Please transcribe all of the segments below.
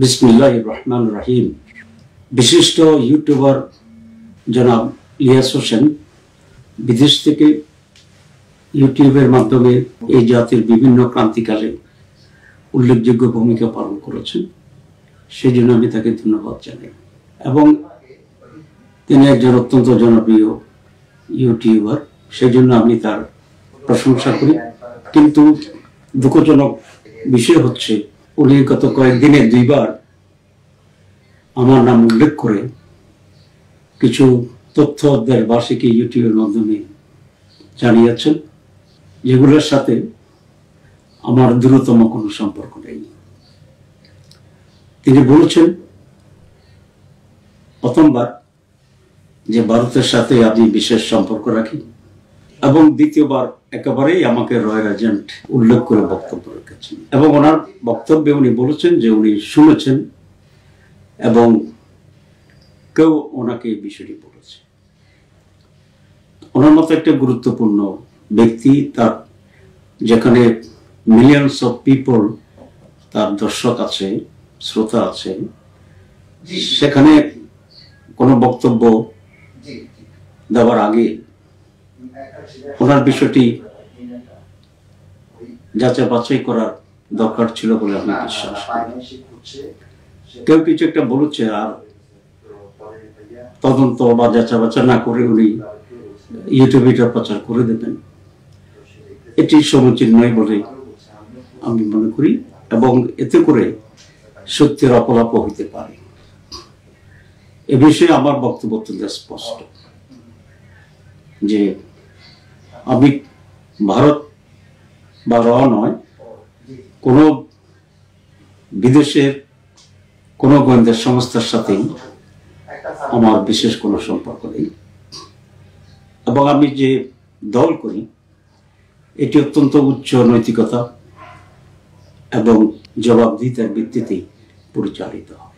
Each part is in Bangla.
বিসমিল্লাহির রহমানির রহিম। বিশিষ্ট ইউটিউবার জনাব ইলিয়াস হোসেন বিদেশ থেকে ইউটিউবের মাধ্যমে এই জাতির বিভিন্ন ক্রান্তিকালে উল্লেখযোগ্য ভূমিকা পালন করেছেন, সেই জন্য আমি তাকে ধন্যবাদ জানাই। এবং তিনি একজন অত্যন্ত জনপ্রিয় ইউটিউবার, সেই জন্য আমি তার প্রশংসা করি। কিন্তু দুঃখজনক বিষয় হচ্ছে, উনি গত কয়েকদিনে দুইবার আমার নাম উল্লেখ করে কিছু তথ্য দেশবাসীকে ইউটিউবের মাধ্যমে জানিয়েছেন, যেগুলোর সাথে আমার দূরতম কোনো সম্পর্ক নেই। তিনি বলেছেন প্রথমবার যে ভারতের সাথে আমি বিশেষ সম্পর্ক রাখি, এবং দ্বিতীয়বার একেবারেই আমাকে রয়্যাল এজেন্ট উল্লেখ করে বক্তব্য রেখেছেন। এবং ওনার বক্তব্যে উনি বলেছেন যে উনি শুনেছেন এবং কেউ ওনাকে এই বিষয়টি বলেছে। ওনার মতো একটা গুরুত্বপূর্ণ ব্যক্তি, তার যেখানে মিলিয়নস অফ পিপল তার দর্শক আছে, শ্রোতা আছে, সেখানে কোনো বক্তব্য দেওয়ার আগে ওনার বিষয়টি যাচাই বাছাই করার দরকার ছিল বলে আমি বিশ্বাস করি। কেউ কিছু একটা বলেছে আর তদন্ত বা যাচাই বাছাই না করে উনি ইউটিউবে প্রচার করে দেবেন, এটি সমীচীন নয় বলে আমি মনে করি। এবং এতে করে সত্যের অপলাপ হইতে পারে। এ বিষয়ে আমার বক্তব্য অত্যন্ত স্পষ্ট যে আমি ভারত বা নয়, কোনো বিদেশের কোনো গোয়েন্দা সংস্থার সাথেই আমার বিশেষ কোনো সম্পর্ক নেই। এবং আমি যে দল করি এটি অত্যন্ত উচ্চ নৈতিকতা এবং জবাবদিহিতার ভিত্তিতেই পরিচালিত হয়।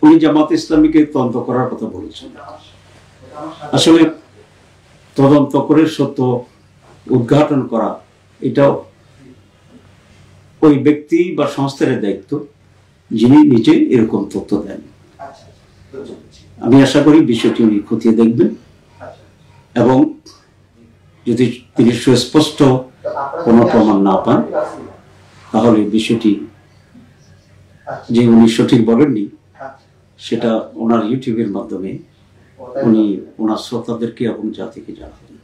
উনি জামাত ইসলামীকে তদন্ত করার কথা বলেছেন। আসলে তদন্ত করে সত্য উদ্ঘাটন করা এটাও ওই ব্যক্তি বা সংস্থার দায়িত্ব যিনি নিজে এরকম তথ্য দেন। আমি আশা করি বিষয়টি উনি খতিয়ে দেখবেন এবং যদি তিনি সুস্পষ্ট কোনো প্রমাণ না পান তাহলে বিষয়টি যে উনি সঠিক বলেননি সেটা ওনার ইউটিউবের মাধ্যমে উনি ওনার শ্রোতাদেরকে এবং জাতিকে জানাবেন।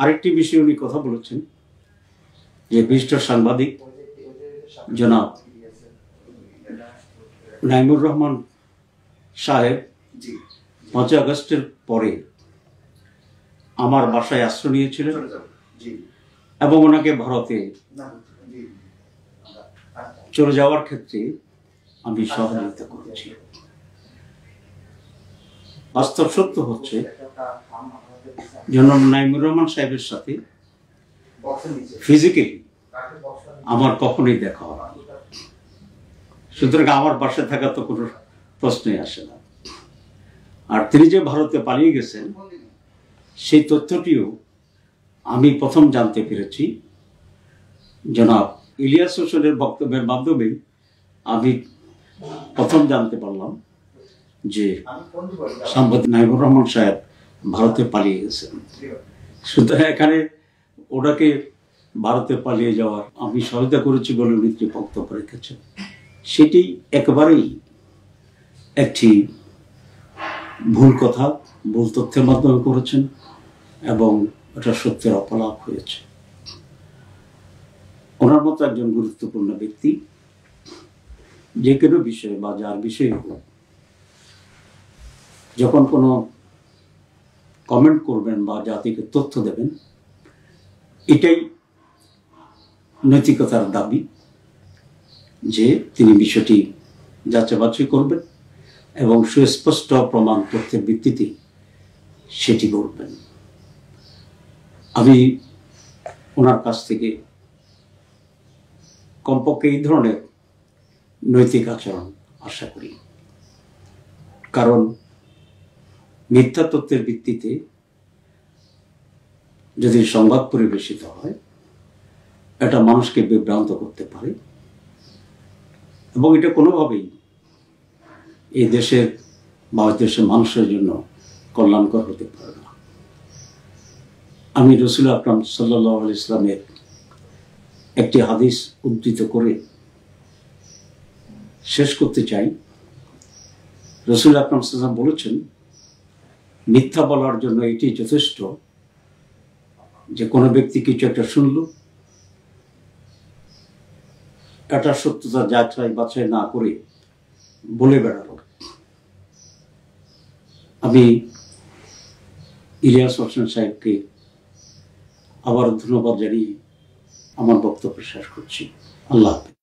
আরেকটি বিষয়ে উনি কথা বলেছেন যে বিশিষ্ট সাংবাদিক জনাব নাইমুর রহমান সাহেব 5 আগস্টের পরে আমার বাসায় আশ্রয় নিয়েছিলেন এবং ওনাকে ভারতে চলে যাওয়ার ক্ষেত্রে আমি সহযোগিতা করেছি। বাস্তব সত্য হচ্ছে জনাব নাইমুর রহমান সাহেবের সাথে ফিজিক্যালি আমার কখনোই দেখা হয় না, সুতরাং আমার বাসায় থাকা তো কোনো প্রশ্নই আসে না। আর তিনি যে ভারতে পালিয়ে গেছেন সেই তথ্যটিও আমি প্রথম জানতে পেরেছি জনাব ইলিয়াস হোসেনের বক্তব্যের মাধ্যমে। আমি প্রথম জানতে পারলাম যে সাংবাদিক নাইমুর রহমান সাহেব ভারতে পালিয়ে গেছেন। সুতরাং এখানে ওনাকে ভারতে পালিয়ে যাওয়ার আমি সহায়তা করেছি বলে উনি যে বক্তব্য রেখেছেন সেটি একেবারেই একটি ভুল কথা, ভুল তথ্যের মাধ্যমে করেছেন এবং এটা সত্যের অপলাপ হয়েছে। ওনার মতো একজন গুরুত্বপূর্ণ ব্যক্তি যে কোনো বিষয়ে বা যার বিষয়ে হোক যখন কোনো কমেন্ট করবেন বা জাতিকে তথ্য দেবেন, এটাই নৈতিকতার দাবি যে তিনি বিষয়টি যাচাই বাছাই করবেন এবং সুস্পষ্ট প্রমাণ তথ্যের ভিত্তিতে সেটি করবেন। আমি ওনার কাছ থেকে কমপক্ষে এই ধরনের নৈতিক আচরণ আশা করি, কারণ মিথ্যা তথ্যের ভিত্তিতে যদি সংবাদ পরিবেশিত হয় এটা মানুষকে বিভ্রান্ত করতে পারে এবং এটা কোনোভাবেই এই দেশের বা দেশের মানুষের জন্য কল্যাণকর হতে পারে না। আমি রসুল আকরাম সাল্লাল্লাহু আলাইহি ইসলামের একটি হাদিস উদ্ধৃত করে শেষ করতে চাই। রসুল আকরাম সাল্লাল্লাহু বলেছেন, মিথ্যা বলার জন্য এটি যথেষ্ট যে কোনো ব্যক্তি কিছু একটা শুনল, এটা সত্যতা যাচাই বাছাই না করে বলে বেড়ালো। আমি ইলিয়াস হোসেন সাহেবকে আবার ধন্যবাদ জানিয়ে আমার বক্তব্য শেষ করছি। আল্লাহ হাফেজ।